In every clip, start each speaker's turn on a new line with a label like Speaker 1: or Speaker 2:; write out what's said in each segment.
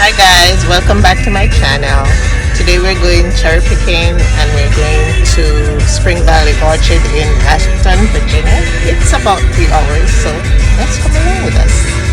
Speaker 1: Hi guys, welcome back to my channel. Today we're going cherry picking and we're going to Spring Valley Orchard in Ashton, Virginia. It's about 3 hours, so let's come along with us.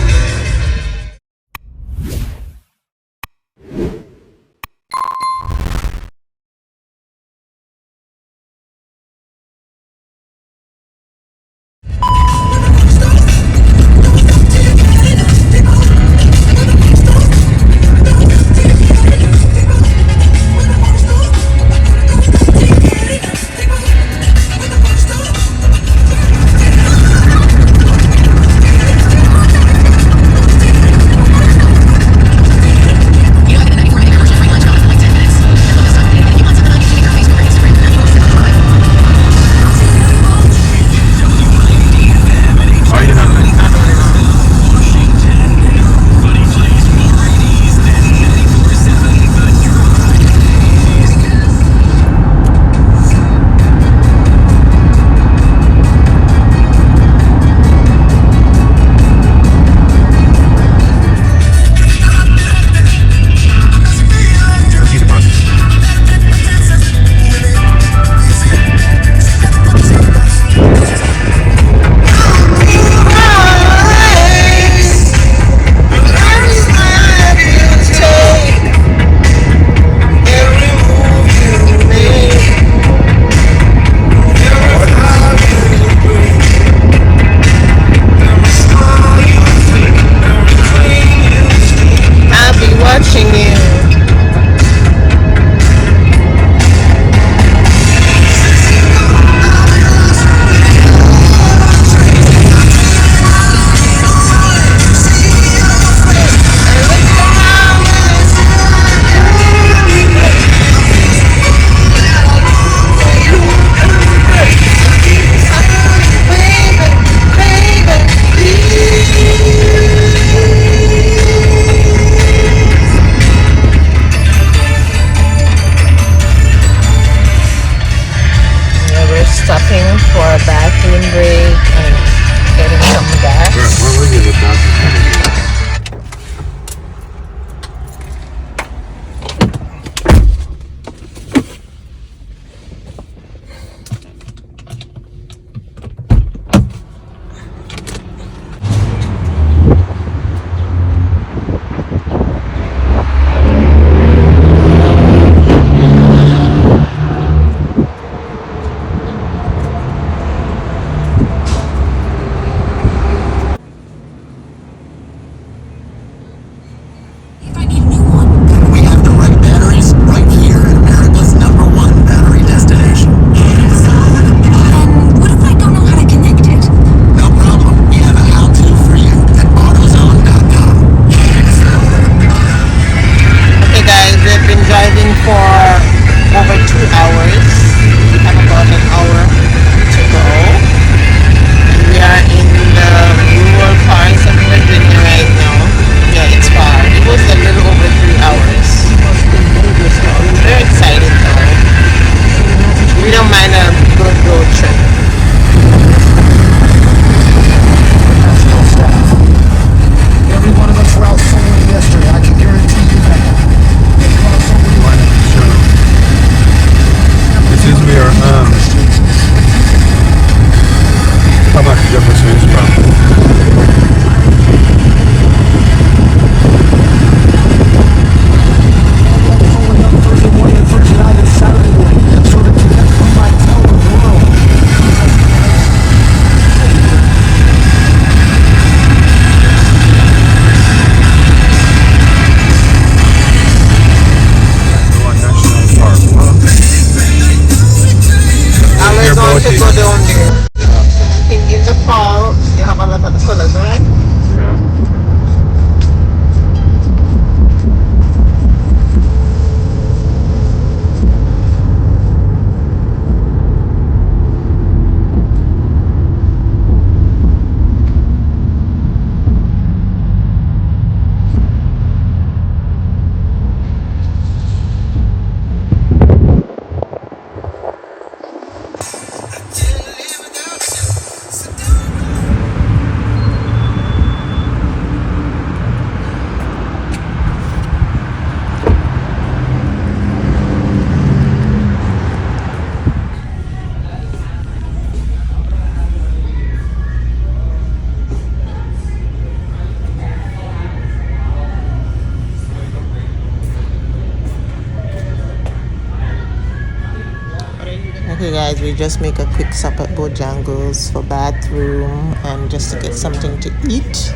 Speaker 1: guys, we just make a quick stop at Bojangles for bathroom and just to get something to eat.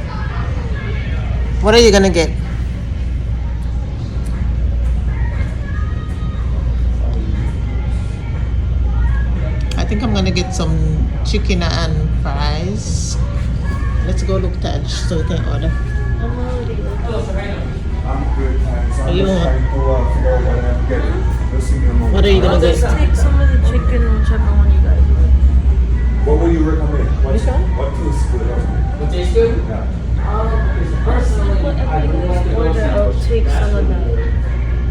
Speaker 1: What are you gonna get? I think I'm gonna get some chicken and fries. Let's go look Taj so we can order.
Speaker 2: I'm already looking.
Speaker 3: I'm good, thanks. I'm
Speaker 1: You
Speaker 3: just
Speaker 1: want-
Speaker 3: trying to figure out what I'm getting. Just give me a moment.
Speaker 1: What are you gonna
Speaker 2: I'll
Speaker 1: get?
Speaker 2: just take some of the chicken, whichever one you guys want.
Speaker 3: What would you recommend?
Speaker 1: Which one?
Speaker 3: What tastes good?
Speaker 4: What tastes good?
Speaker 3: Yeah.
Speaker 4: Personally,
Speaker 2: Whatever
Speaker 4: I
Speaker 2: you
Speaker 4: would like
Speaker 2: guys
Speaker 4: to go
Speaker 2: order, I'll take some of that.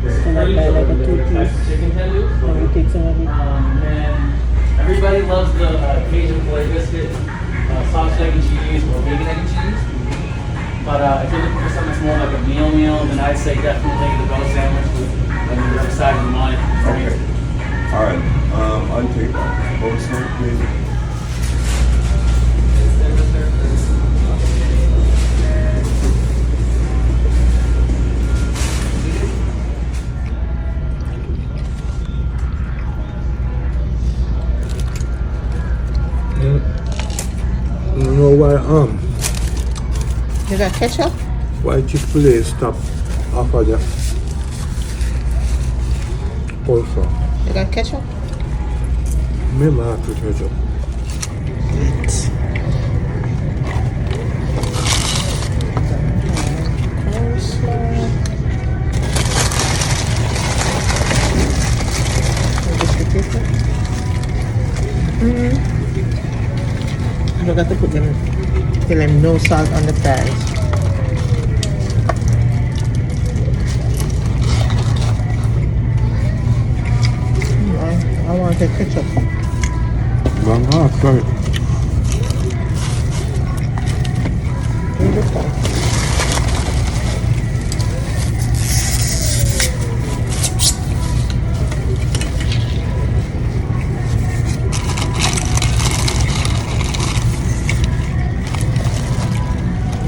Speaker 1: Like a two-piece.
Speaker 4: chicken tenders.
Speaker 1: Take some of it.
Speaker 4: And everybody loves the Cajun filet biscuit, sausage, egg, and cheese, or bacon, egg, and cheese. But if you're looking for something that's more like a meal, then I'd say definitely the bell sandwich with the side of the money.
Speaker 3: Okay. All right. I'll take that. Both snack, please.
Speaker 5: You know why
Speaker 1: You got ketchup?
Speaker 5: why Chick-fil-A stop off of the also.
Speaker 1: You got ketchup?
Speaker 5: Me not to ketchup.
Speaker 1: I forgot to put them, tell them no salt on the fries. I want the ketchup.
Speaker 5: Gone off, right?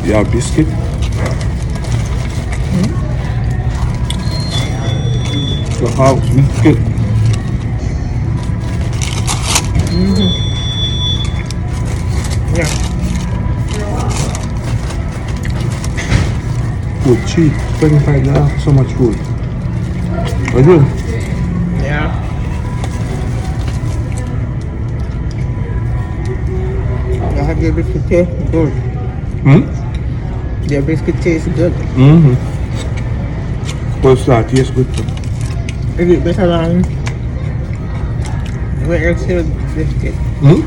Speaker 5: Yeah, biscuit. So how biscuit?
Speaker 1: Yeah.
Speaker 5: Food cheap. $25 so much food. Are you?
Speaker 1: Yeah. I have your biscuit taste good. Your biscuit tastes good.
Speaker 5: Mm-hmm. What's that? Yes, good too.
Speaker 1: Is it better than where else sell biscuit?
Speaker 5: Hmm?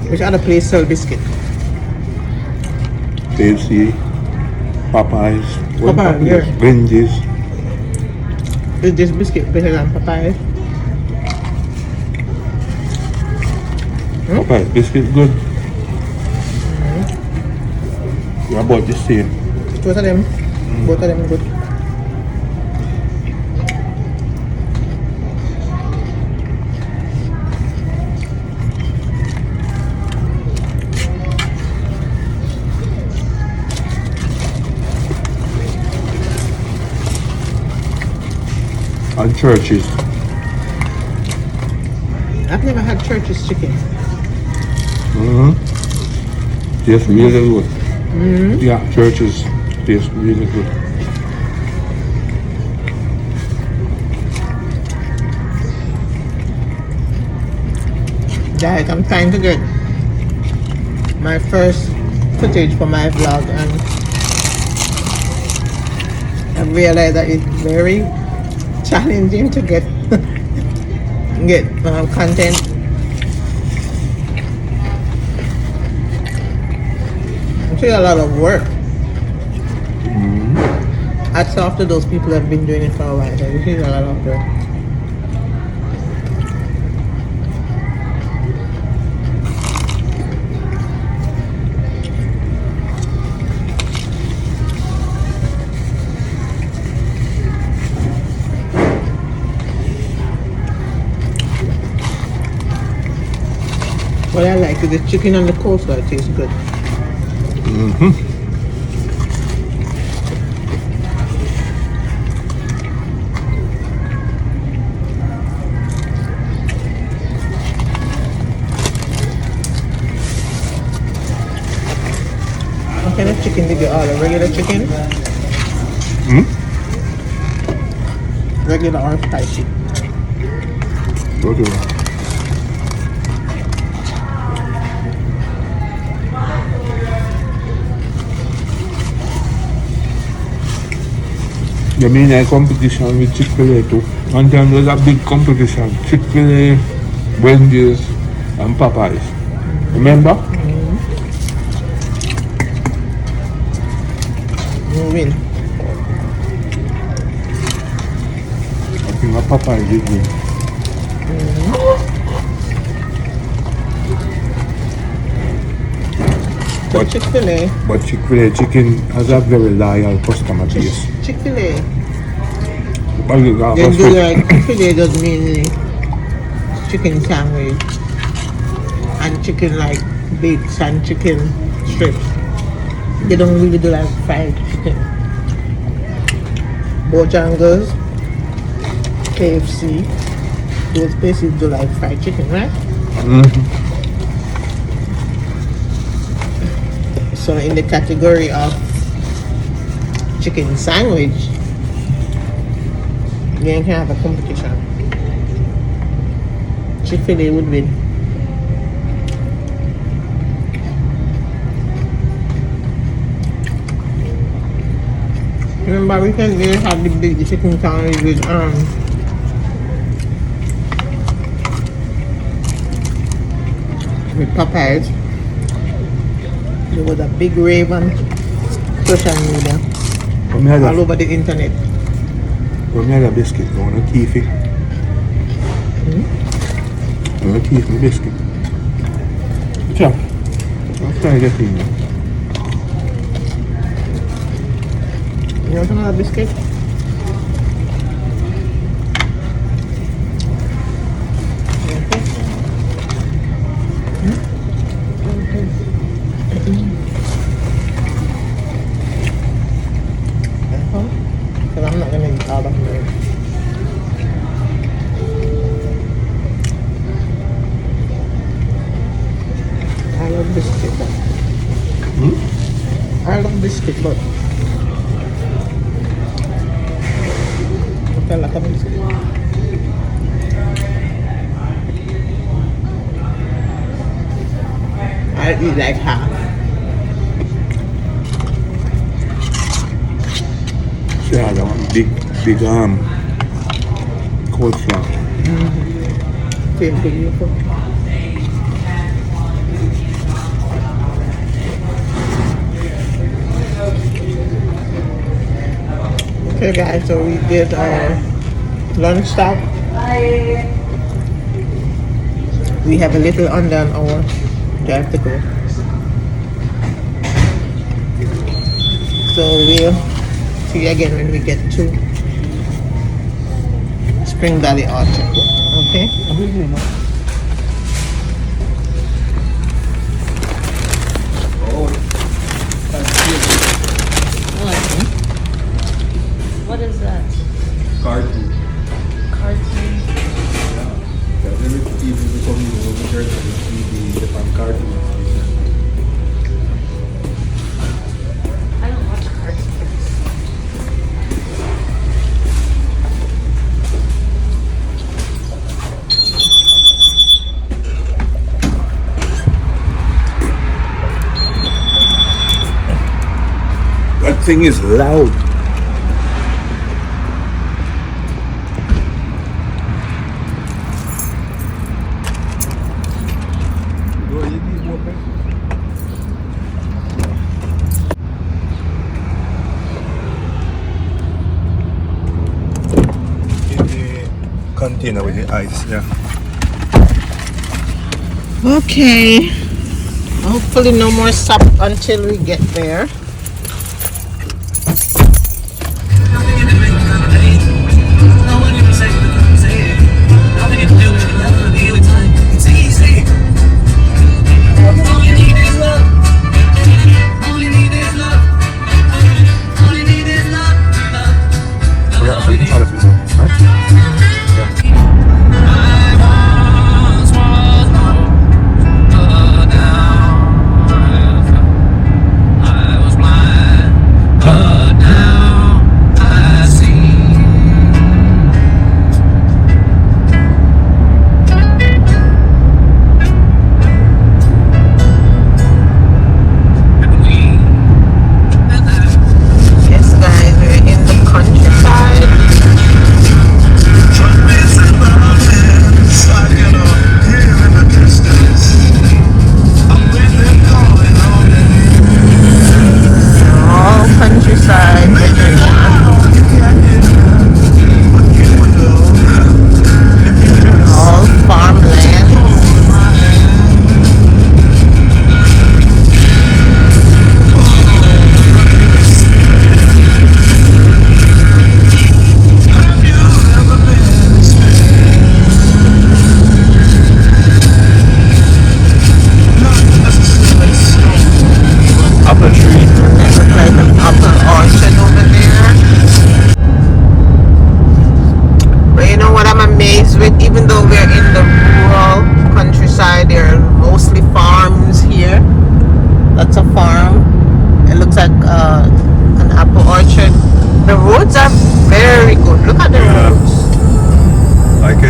Speaker 1: Which other place sell biscuit?
Speaker 5: KFC, Popeyes,
Speaker 1: Popeyes, yeah.
Speaker 5: Wendy's.
Speaker 1: Is this biscuit better than Popeyes?
Speaker 5: Popeyes biscuit good. Yeah, about the same.
Speaker 1: Both of them. Both of them good.
Speaker 5: And churches.
Speaker 1: I've never had Church's chicken.
Speaker 5: Mm-hmm. Yes, really good. Yeah, churches taste really good.
Speaker 1: Guys, I'm trying to get my first footage for my vlog and I realized that it's very challenging to get content. It's really a lot of work. Hats off to those people that have been doing it for a while. It is a lot of work. What I like is the chicken on the coleslaw. It tastes good. Regular chicken?
Speaker 5: Hmm?
Speaker 1: Regular or spicy?
Speaker 5: What do you want? You mean a competition with Chick-fil-A too? One time there was a big competition. Chick-fil-A, Wendy's, and Popeyes. Remember?
Speaker 1: You win.
Speaker 5: I think a Popeyes did win.
Speaker 1: But Chick-fil-A,
Speaker 5: But Chick-fil-A chicken has a very loyal customer base.
Speaker 1: Chick-fil-A.
Speaker 5: But you got
Speaker 1: They
Speaker 5: first
Speaker 1: do
Speaker 5: with-
Speaker 1: like Chick-fil-A does mainly chicken sandwich and chicken like bits and chicken strips. They don't really do like fried chicken. Bojangles, KFC, those places do like fried chicken, right? So in the category of chicken sandwich, you can have a competition. Chick-fil-A would win. Remember recently they had the big chicken sandwich with Popeyes. There was a big rave on social media,
Speaker 5: When me had
Speaker 1: all
Speaker 5: a,
Speaker 1: over the internet.
Speaker 5: when me had a biscuit, you want to keep it? You want to keep my biscuit? Sure. I'll try to get in there.
Speaker 1: You want another biscuit? Because I'm not gonna eat all of them. I love biscuit. I love biscuit, but I feel like a biscuit. I eat like half.
Speaker 5: Yeah, that one big coleslaw.
Speaker 1: Feels beautiful. Okay guys, so we did our lunch stop. We have a little under an hour drive to go. So we'll see you again when we get to Spring Valley Orchard. Okay?
Speaker 2: What is that?
Speaker 3: Cartoon.
Speaker 2: Cartoon.
Speaker 3: Every TV become the church TV, the cartoon.
Speaker 2: I don't watch cartoons.
Speaker 5: That thing is loud. In the container with the ice, yeah.
Speaker 1: Okay. Hopefully no more stop until we get there.
Speaker 6: I was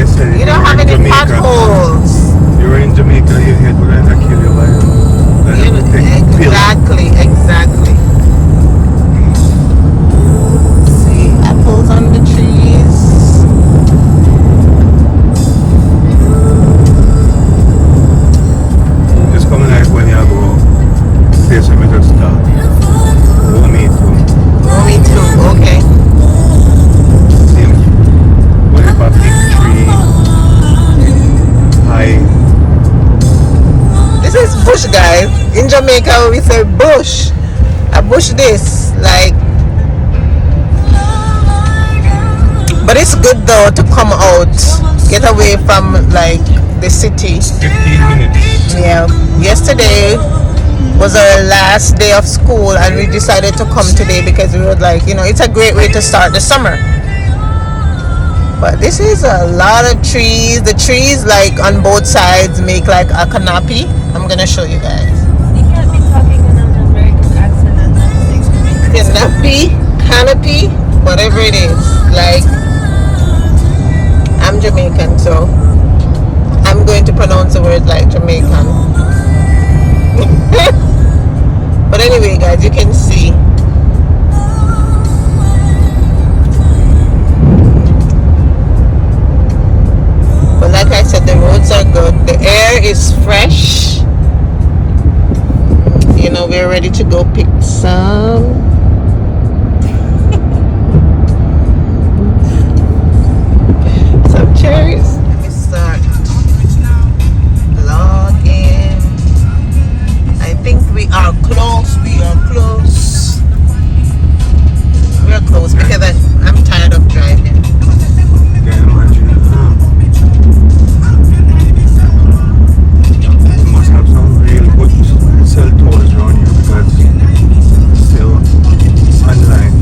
Speaker 5: I said it.
Speaker 1: You don't have any potholes.
Speaker 5: You were in Jamaica, your head would have kill you like
Speaker 1: Exactly, exactly. See apples on the trees.
Speaker 5: Just coming like when you go place where we just start. Oh, me too.
Speaker 1: Oh, me too. Okay.
Speaker 5: See, when you have a big tree, high.
Speaker 1: This is bush, guys. In Jamaica, we say bush. A bush this, like. But it's good though to come out, get away from like the city.
Speaker 5: 15 minutes.
Speaker 1: Yeah. Yesterday was our last day of school, and we decided to come today because we were like, it's a great way to start the summer. But this is a lot of trees. The trees, like on both sides, make like a canopy. I'm gonna show you guys.
Speaker 2: You can't be talking in an American accent and not saying
Speaker 1: Canopy, whatever it is. Like, I'm Jamaican, so I'm going to pronounce the word like Jamaican. But anyway, guys, you can see. But like I said, the roads are good. The air is fresh. We're ready to go pick some. Some cherries. Let me start logging. I think we are close. We are close because I'm tired of driving.
Speaker 5: Can you imagine? You must have some real good cell towers around here because it's still online.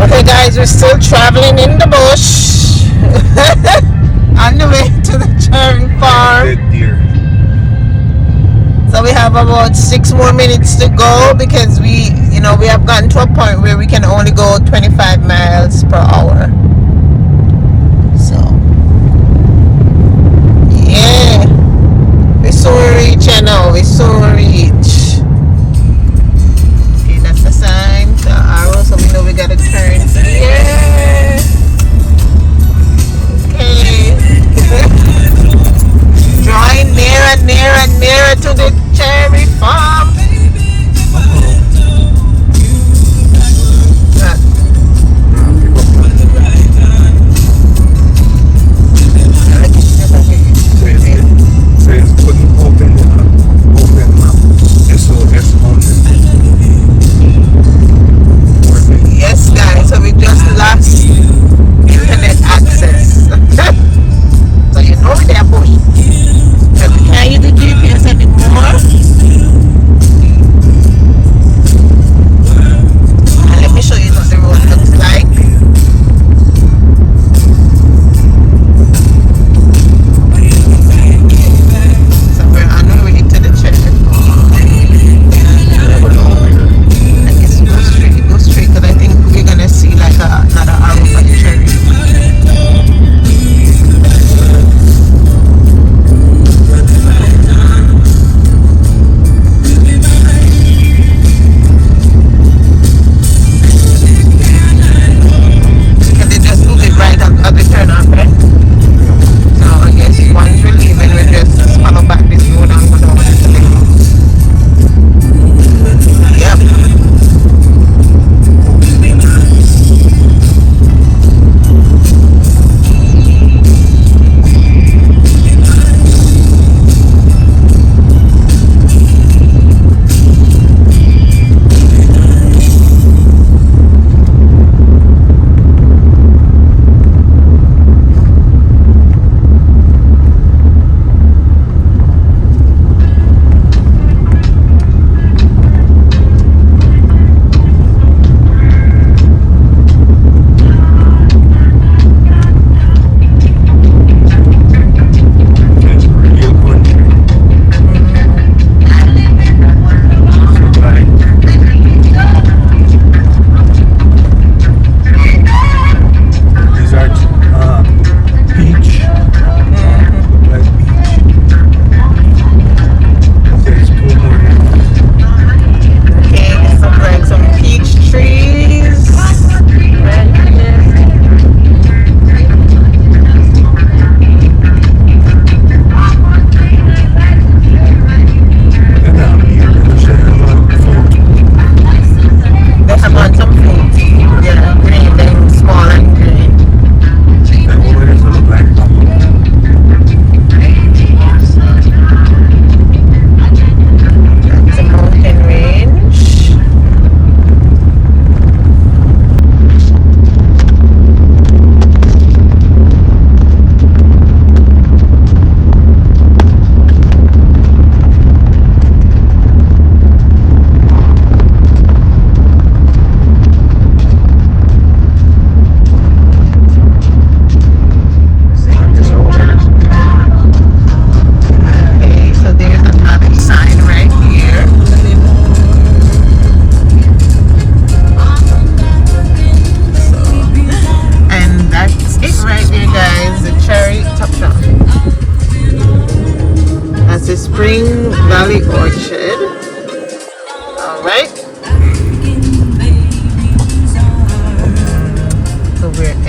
Speaker 1: Okay, guys, we're still traveling in the bush on the way to the cherry farm.
Speaker 5: Dead deer.
Speaker 1: So we have about 6 more minutes to go because we have gotten to a point where we can only go 25 miles per hour. So, yeah, we soon reach, we soon reach. Okay, that's the sign, the arrow, so we know we gotta turn here. Okay. Drawing nearer and nearer to the cherry farm.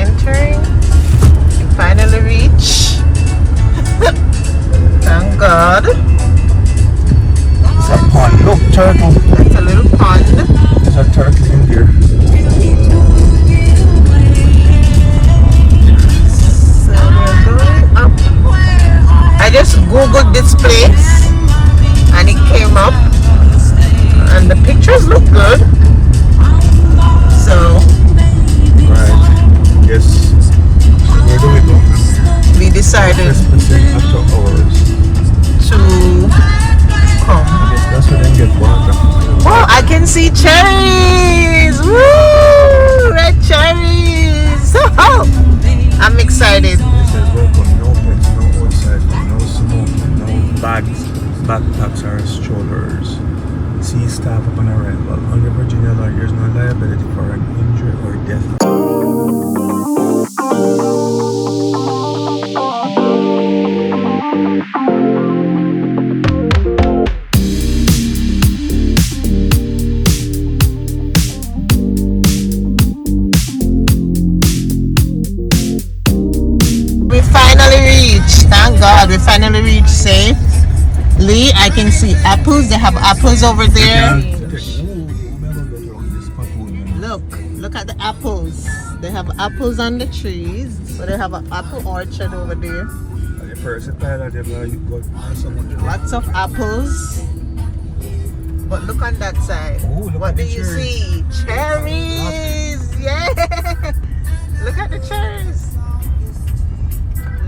Speaker 1: entering. We finally reach. Thank God.
Speaker 5: It's a pond. Look, turtle.
Speaker 1: It's a little pond.
Speaker 5: There's a turtle in there.
Speaker 1: So we're going up. I just googled this place and it came up and the pictures look good. So
Speaker 5: Right. Yes. Where do we go from here?
Speaker 1: we decided
Speaker 5: After hours.
Speaker 1: to come.
Speaker 5: Yes, that's where they get water.
Speaker 1: Oh, I can see cherries! Woo! Red cherries! I'm excited.
Speaker 5: It says welcome, no pets, no outside food, no smoking, no bags, backpacks or strollers. See staff upon arrival. Under Virginia law, there is no liability for an injury or death.
Speaker 1: We finally reached. Thank God, we finally reached safe. Lee, I can see apples. They have apples over there. Look at the apples. They have apples on the trees. So they have an apple orchard over there. Lots of apples. But look on that side.
Speaker 5: Oh, look
Speaker 1: What
Speaker 5: at
Speaker 1: do
Speaker 5: the
Speaker 1: you
Speaker 5: cherries.
Speaker 1: see? Cherries! Yeah! Look at the cherries.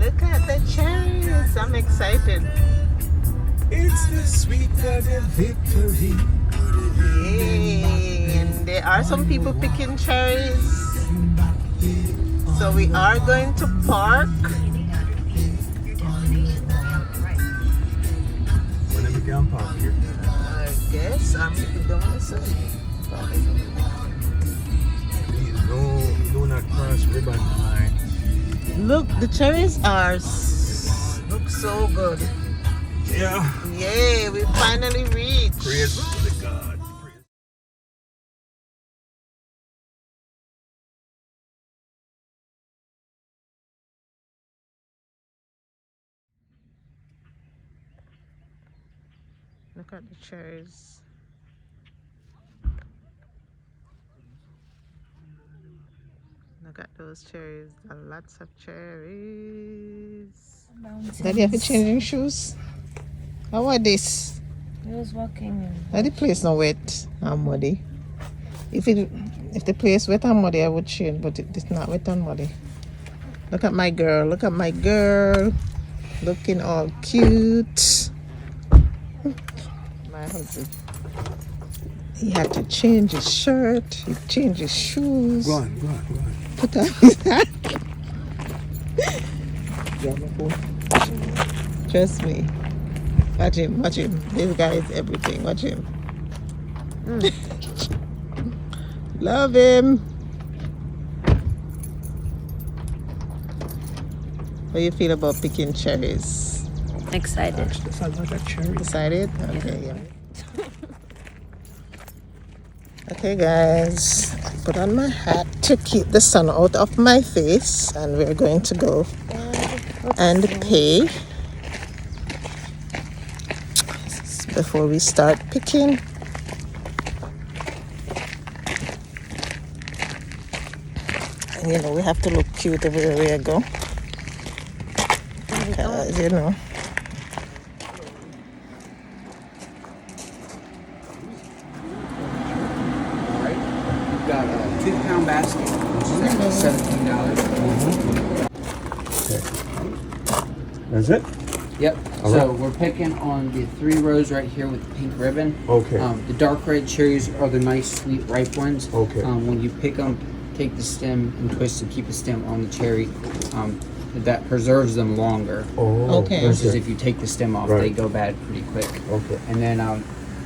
Speaker 1: Look at the cherries. I'm excited.
Speaker 5: It's the sweet garden victory.
Speaker 1: Yay! And there are some people picking cherries. So we are going to park.
Speaker 5: When we can park here.
Speaker 1: I guess I'm doing this.
Speaker 5: Please do not cross ribbon line.
Speaker 1: Look, the cherries look so good.
Speaker 5: Yeah.
Speaker 1: Yay! We finally reached.
Speaker 5: Praise the God.
Speaker 1: Look at the cherries. Look at those cherries. There are lots of cherries. Daddy, have you changing shoes? How are this?
Speaker 2: I was walking.
Speaker 1: Daddy, place not wet and muddy. If the place wet and muddy, I would change, but it's not wet and muddy. Look at my girl. Look at my girl. Looking all cute. My husband. He had to change his shirt. He changed his shoes.
Speaker 5: Go on.
Speaker 1: Put on his hat. Yeah, my phone. Trust me. Watch him. This guy is everything. Watch him. Love him. How you feel about picking cherries?
Speaker 2: Excited.
Speaker 5: That's a lot of cherries.
Speaker 1: Decided? Okay, yeah. Okay, guys. Put on my hat to keep the sun out of my face, and we're going to go and pay before we start picking. And you know, we have to look cute everywhere we go. Because, you know.
Speaker 6: We've got a 2-pound basket, which is actually $17.
Speaker 5: That's it?
Speaker 6: Yep.
Speaker 5: All
Speaker 6: So
Speaker 5: right.
Speaker 6: we're picking on the 3 rows right here with the pink ribbon.
Speaker 5: Okay.
Speaker 6: The dark red cherries are the nice, sweet, ripe ones.
Speaker 5: Okay.
Speaker 6: When you pick them, take the stem and twist to keep the stem on the cherry. That preserves them longer.
Speaker 5: Oh,
Speaker 1: Okay.
Speaker 6: Versus if you take the stem off,
Speaker 5: Right.
Speaker 6: they go bad pretty quick.
Speaker 5: Okay.
Speaker 6: And then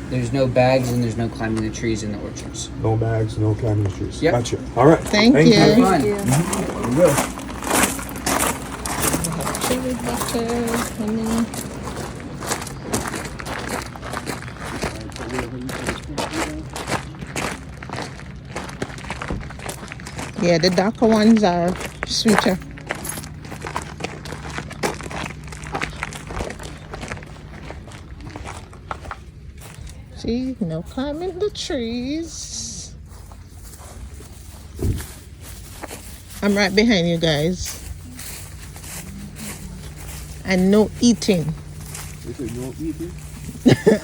Speaker 6: there's no bags and there's no climbing the trees in the orchards.
Speaker 5: No bags, no climbing trees.
Speaker 6: Yep.
Speaker 5: Gotcha. All right.
Speaker 1: Thank you.
Speaker 6: Have fun.
Speaker 5: We will.
Speaker 1: Chili butter, honey. Yeah, the darker ones are Sweeter. See, no climbing the trees. I'm right behind you guys. And no eating.
Speaker 5: You said no eating?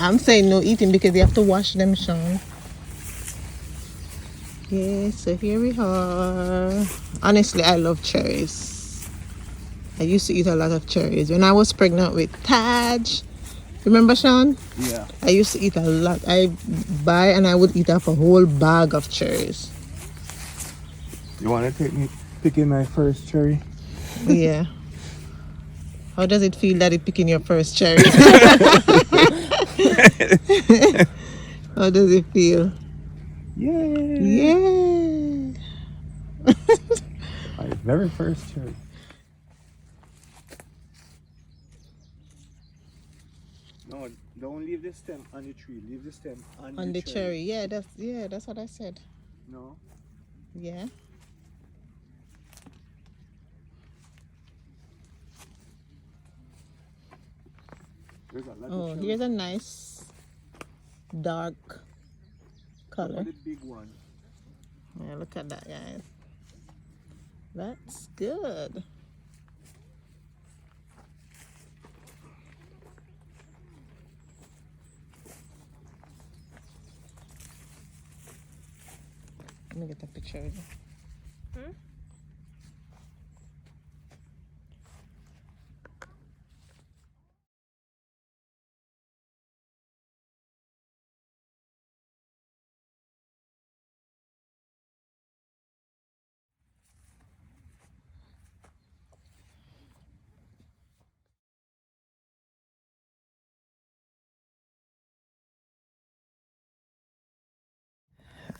Speaker 1: I'm saying no eating because you have to wash them, Sean. Yeah, so here we are. Honestly, I love cherries. I used to eat a lot of cherries. When I was pregnant with Taj, remember, Sean?
Speaker 5: Yeah.
Speaker 1: I used to eat a lot. I buy and I would eat off a whole bag of cherries.
Speaker 5: You want to take me picking my first cherry?
Speaker 1: Yeah. How does it feel that it's picking your first cherry? How does it feel?
Speaker 5: Yay!
Speaker 1: Yeah.
Speaker 5: My very first cherry. No, don't leave the stem on the tree. Leave the stem
Speaker 1: On the cherry. Yeah, that's what I said.
Speaker 5: No.
Speaker 1: Yeah.
Speaker 5: There's a lot
Speaker 1: Oh,
Speaker 5: of
Speaker 1: here's a nice dark color.
Speaker 5: the big one.
Speaker 1: Yeah, look at that, guys. That's good. Let me get a picture of you.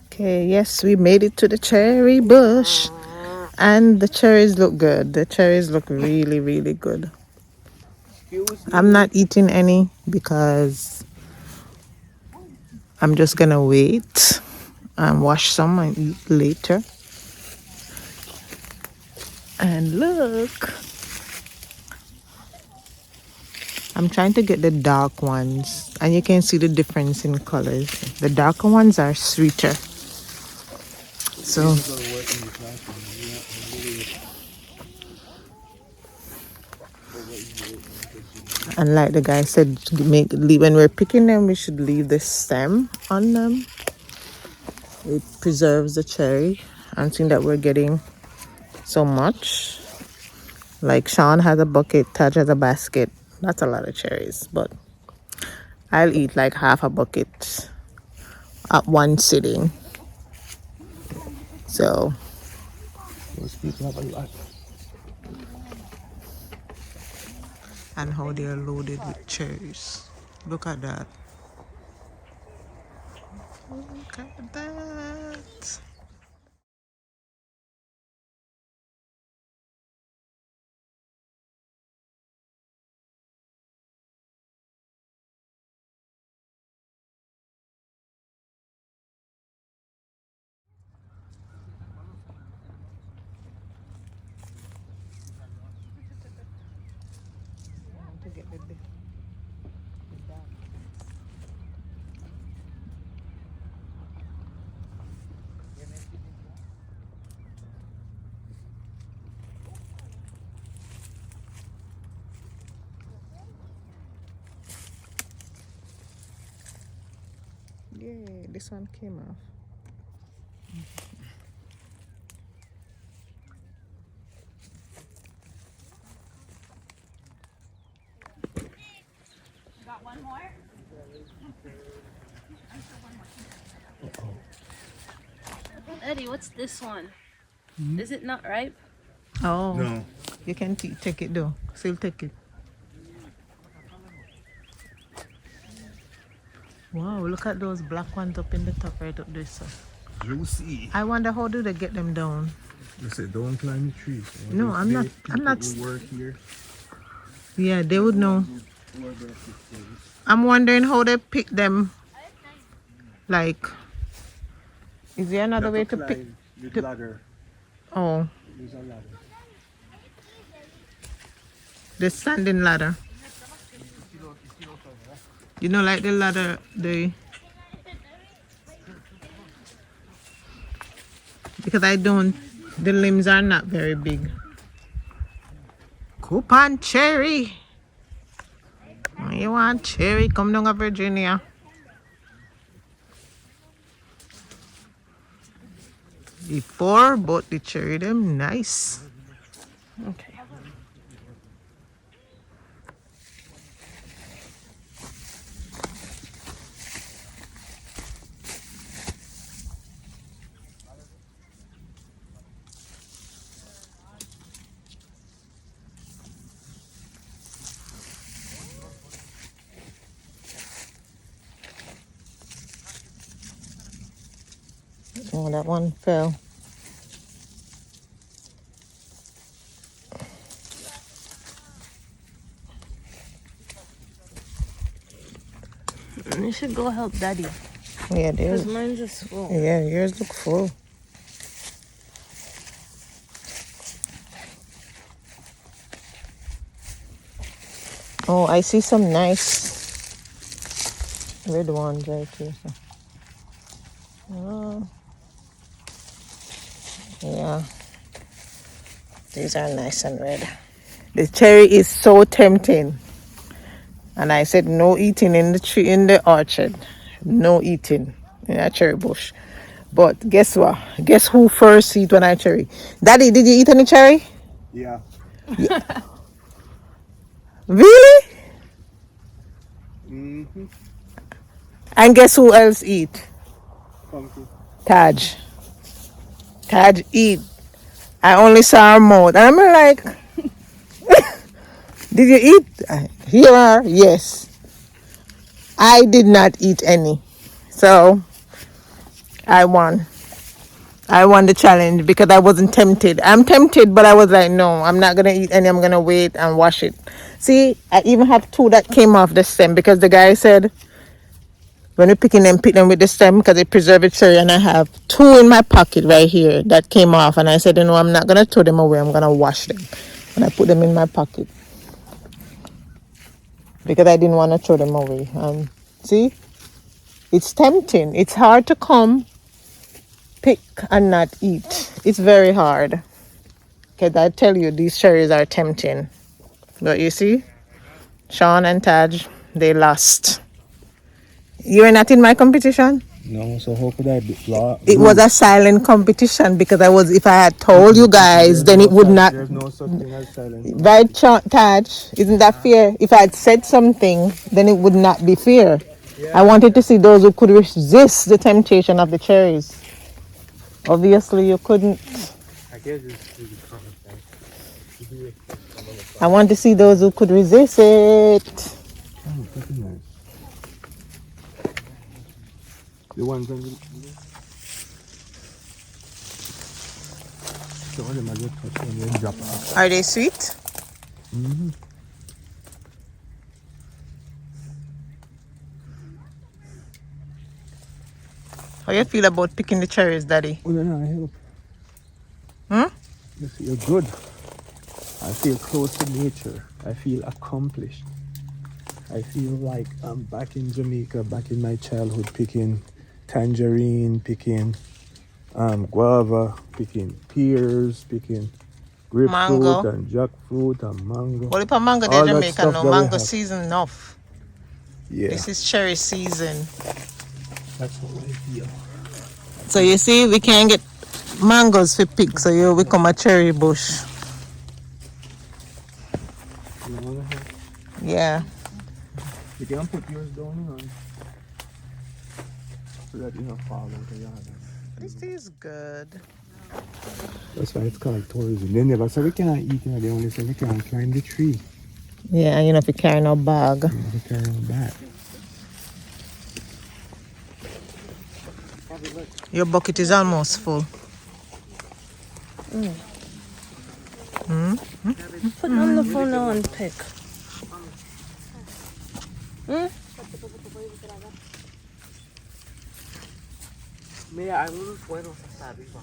Speaker 1: Okay, yes, we made it to the cherry bush. And the cherries look good. The cherries look really, really good. I'm not eating any because I'm just gonna wait and wash some and eat later. And look, I'm trying to get the dark ones, and you can see the difference in colors. The darker ones are sweeter. So and like the guy said, when we're picking them, we should leave the stem on them. It preserves the cherry. I'm seeing that we're getting so much. Like Sean has a bucket, Taj has a basket. That's a lot of cherries, but I'll eat like half a bucket at one sitting. So
Speaker 5: Those people have a lot.
Speaker 1: and how they're loaded with cherries. Look at that. Look at that. To get the dark. Yeah, this one came off.
Speaker 2: Got one more? Eddie, what's this one? Is it not ripe?
Speaker 1: Oh,
Speaker 5: No.
Speaker 1: you can take it though. Still take it. Wow, look at those black ones up in the top right up there, sir.
Speaker 5: Juicy.
Speaker 1: I wonder how do they get them down?
Speaker 5: They said don't climb the trees.
Speaker 1: No, I'm not. I'm not.
Speaker 5: Who work here.
Speaker 1: Yeah, they would know. I'm wondering how they pick them. Like, is there another way to pick?
Speaker 5: The ladder.
Speaker 1: Oh,
Speaker 5: There's a ladder.
Speaker 1: the standing ladder. You know, like the ladder, because the limbs are not very big. Coupon cherry. When you want cherry, come down to Virginia. Before, but the cherry them nice. Okay. Oh, that one fell.
Speaker 2: You should go help Daddy.
Speaker 1: Yeah,
Speaker 2: Because
Speaker 1: there's.
Speaker 2: mine's just full.
Speaker 1: Yeah, yours look full. Oh, I see some nice red ones right here. Oh, yeah. These are nice and red. The cherry is so tempting. And I said no eating in the tree in the orchard. No eating in a cherry bush. But guess what? Guess who first eat when I cherry? Daddy, did you eat any cherry?
Speaker 5: Yeah.
Speaker 1: Really?
Speaker 5: Mm-hmm.
Speaker 1: And guess who else eat?
Speaker 5: Pumpkin.
Speaker 1: Taj. Taj eat. I only saw her mouth. And I'm like, did you eat? Here are, yes. I did not eat any. So, I won. I won the challenge because I wasn't tempted. I'm tempted, but I was like, no, I'm not going to eat any. I'm going to wait and wash it. See, I even have 2 that came off the stem because the guy said, when you're picking them, pick them with the stem because they preserve it cherry. And I have 2 in my pocket right here that came off. And I said, you know, I'm not going to throw them away. I'm going to wash them. And I put them in my pocket because I didn't want to throw them away. And see, it's tempting. It's hard to come, pick, and not eat. It's very hard. Because I tell you, these cherries are tempting. But you see, Sean and Taj, they lost. You were not in my competition?
Speaker 5: No, so how could I be
Speaker 1: It was a silent competition because if I had told you guys, then it would not.
Speaker 5: There's no such thing as silence.
Speaker 1: Right, Taj? Isn't that fair? If I had said something, then it would not be fair. I wanted to see those who could resist the temptation of the cherries. Obviously, you couldn't.
Speaker 5: I guess it's
Speaker 1: I want to see those who could resist it.
Speaker 5: oh, that's nice. The ones on the so all them are just touch and then drop off.
Speaker 1: Are they sweet?
Speaker 5: Mm-hmm.
Speaker 1: How you feel about picking the cherries, Daddy?
Speaker 5: Oh, no, I help.
Speaker 1: Hmm?
Speaker 5: I feel good. I feel close to nature. I feel accomplished. I feel like I'm back in Jamaica, back in my childhood, picking tangerine, picking guava, picking pears, picking grapefruit
Speaker 1: Mango.
Speaker 5: and jackfruit and mango.
Speaker 1: Well, if a mango
Speaker 5: All
Speaker 1: they
Speaker 5: that
Speaker 1: Jamaica,
Speaker 5: stuff
Speaker 1: no
Speaker 5: that we
Speaker 1: mango
Speaker 5: have.
Speaker 1: season enough.
Speaker 5: Yeah,
Speaker 1: This is cherry season.
Speaker 5: that's what I feel.
Speaker 1: So you see, we can't get mangoes for pick, so you become a cherry bush.
Speaker 5: You wanna have?
Speaker 1: Yeah.
Speaker 5: You can put yours down here so that you don't fall out of yard.
Speaker 1: This is good.
Speaker 5: That's why it's called tourism. They never say we can't eat, you know, they only say we can't climb the tree.
Speaker 1: Yeah, and you know if you carry no bag.
Speaker 5: You have to carry on back.
Speaker 1: Your bucket is almost full.
Speaker 2: Put on the phone now and pick.
Speaker 7: Mira, algunos buenos hasta arriba.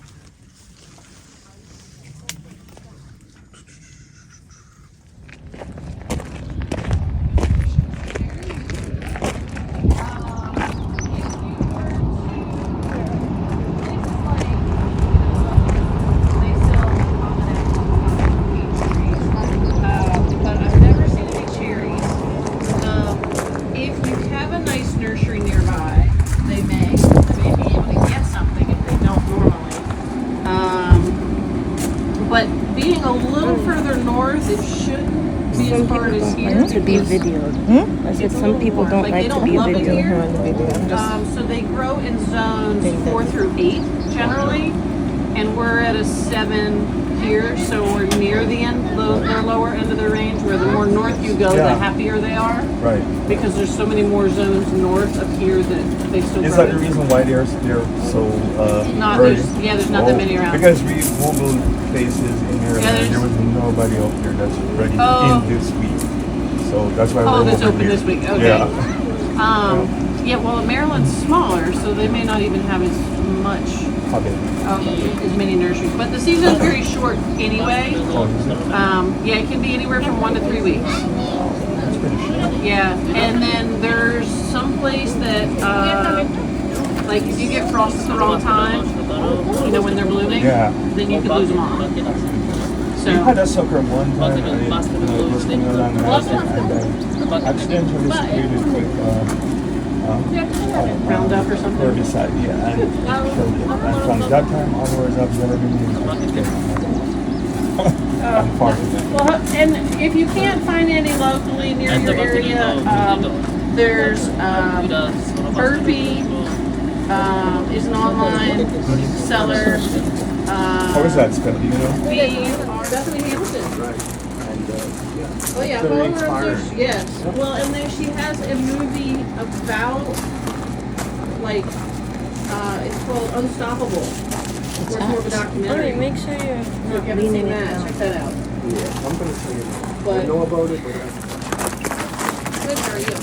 Speaker 2: north, it shouldn't be as hard as here.
Speaker 8: To be
Speaker 2: because
Speaker 8: videoed. I said
Speaker 2: it's a
Speaker 8: some
Speaker 2: little
Speaker 8: people
Speaker 2: warm.
Speaker 8: don't
Speaker 2: Like,
Speaker 8: like
Speaker 2: they
Speaker 8: to
Speaker 2: don't
Speaker 8: be
Speaker 2: love it
Speaker 8: videoed.
Speaker 2: here. So they grow in zones 4 through 8 generally, and we're at a 7 here, so we're near the end, the lower end of the range. Where the more north you go, the
Speaker 5: Yeah.
Speaker 2: happier they are,
Speaker 5: Right.
Speaker 2: because there's so many more zones north up here that they still
Speaker 5: Is
Speaker 2: grow.
Speaker 5: that the reason why they're so
Speaker 2: Not
Speaker 5: early?
Speaker 2: there's not that many around.
Speaker 5: Because we Googled places in here
Speaker 2: Yeah,
Speaker 5: and there was nobody up here that's ready
Speaker 2: Oh.
Speaker 5: in this week. So that's why
Speaker 2: Oh,
Speaker 5: we're
Speaker 2: that's
Speaker 5: over
Speaker 2: open
Speaker 5: here.
Speaker 2: this week. Okay.
Speaker 5: Yeah.
Speaker 2: Yeah, well, Maryland's smaller, so they may not even have as much,
Speaker 5: Okay.
Speaker 2: as many nurseries. But the season's very short anyway.
Speaker 5: Oh, is it?
Speaker 2: Yeah, it can be anywhere from 1 to 3 weeks.
Speaker 5: That's pretty short.
Speaker 2: Yeah, and then there's some place that, like if you get frost at the wrong time, you know, when they're blooming,
Speaker 5: Yeah.
Speaker 2: then you could lose them all.
Speaker 5: We had
Speaker 2: So,
Speaker 5: a sucker one time and it was going along and I accidentally sprayed it with
Speaker 2: Roundup or something.
Speaker 5: herbicide, yeah, and killed it. And from that time onwards, I've never been able to unfortunately.
Speaker 2: well, and if you can't find any locally near your area, there's Burpee is an online seller.
Speaker 5: How is that spelled, do you know?
Speaker 2: Bethany Hampton. Oh yeah,
Speaker 5: So
Speaker 2: follow
Speaker 5: it's
Speaker 2: her on
Speaker 5: hard.
Speaker 2: social. Yes. Well, and then she has a movie about, like, it's called Unstoppable. It's more of a documentary.
Speaker 8: Alright, make sure you're
Speaker 2: So if you
Speaker 8: not
Speaker 2: haven't seen
Speaker 8: leaning it
Speaker 2: that,
Speaker 8: down.
Speaker 2: check that out.
Speaker 3: Yeah, I'm gonna tell you.
Speaker 2: But
Speaker 3: I know about it, but
Speaker 2: good for you.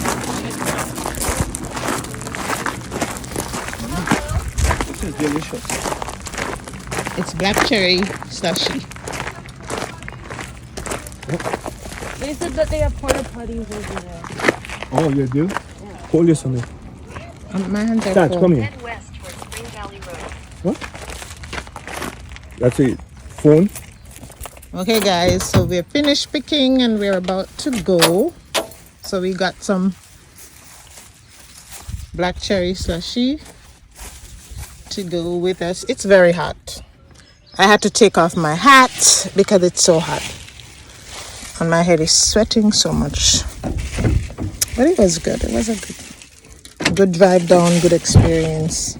Speaker 3: this is delicious.
Speaker 1: It's black cherry slushy.
Speaker 8: They said that they have porta potties over there.
Speaker 5: Oh, you do? Hold this on it.
Speaker 1: My hands are
Speaker 5: Dad,
Speaker 1: full.
Speaker 5: come here.
Speaker 9: West towards Spring Valley Road.
Speaker 5: What? That's it. Phone?
Speaker 1: Okay guys, so we're finished picking and we're about to go. So we got some black cherry slushy to go with us. It's very hot. I had to take off my hat because it's so hot. And my head is sweating so much. But it was good. It was a good drive down, good experience.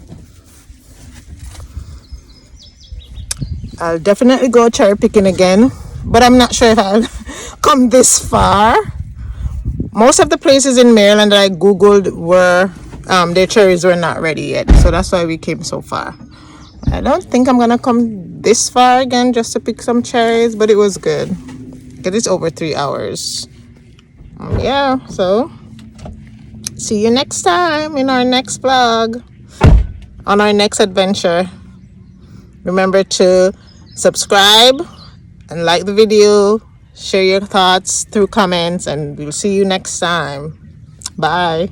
Speaker 1: I'll definitely go cherry picking again, but I'm not sure if I'll come this far. Most of the places in Maryland that I googled were their cherries were not ready yet, so that's why we came so far. I don't think I'm gonna come this far again just to pick some cherries, but it was good because it's over 3 hours. Yeah, so see you next time in our next vlog, on our next adventure. Remember to subscribe and like the video, share your thoughts through comments, and we'll see you next time. Bye.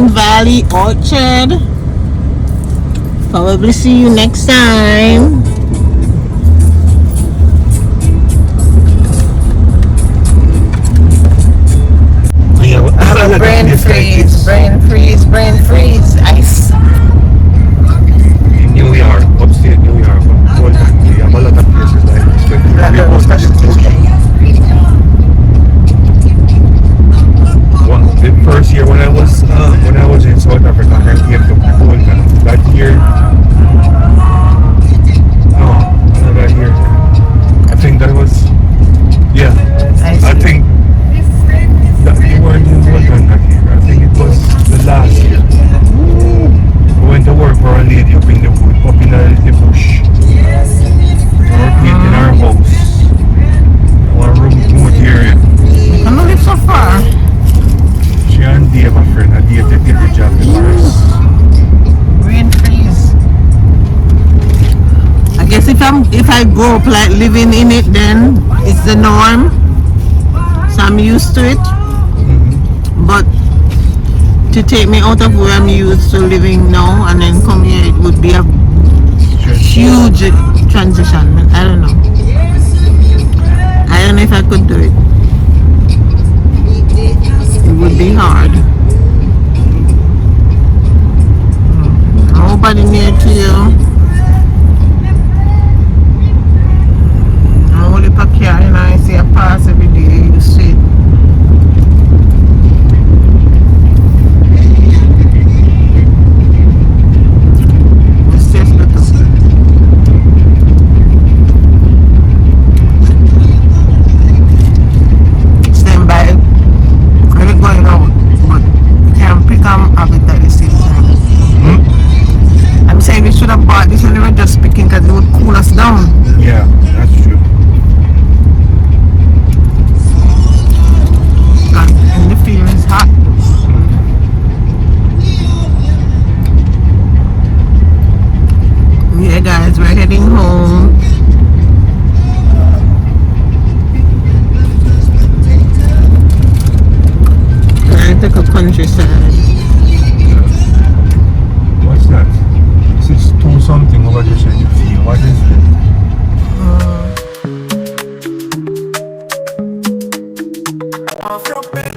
Speaker 1: Valley Orchard. Probably see you next time. Brain freeze, brain freeze, brain freeze. Ice.
Speaker 5: In New York, upstate New York, we have a lot of places like this. The first year when I was in South Africa, I came to Poland. That year, another year. I think that was, yeah. I think that we weren't in Poland that year. I think it was the last year. We went to work for a lady up in the bush. We were painting our house, our remote area.
Speaker 1: I'm not live so far.
Speaker 5: She and Dave, a friend, and Dave did the job for us.
Speaker 1: Brain freeze. I guess if I grow up like living in it, then it's the norm. So I'm used to it. But to take me out of where I'm used to living now and then come here, it would be a huge transition. I don't know. I don't know if I could do it. It would be hard. Nobody near to you. Only per car, you know, I see a pass every day, you see it. It's just little. Stand by, really going out, but you can pick them up at the same time. I'm saying we should have bought this when we were just picking because it would cool us down.
Speaker 5: Yeah, that's true.
Speaker 1: And the field is hot. Yeah guys, we're heading home. We're going to the countryside.
Speaker 5: What's that? This is 2 something over there, so you feel. What is it?
Speaker 1: Off your bed,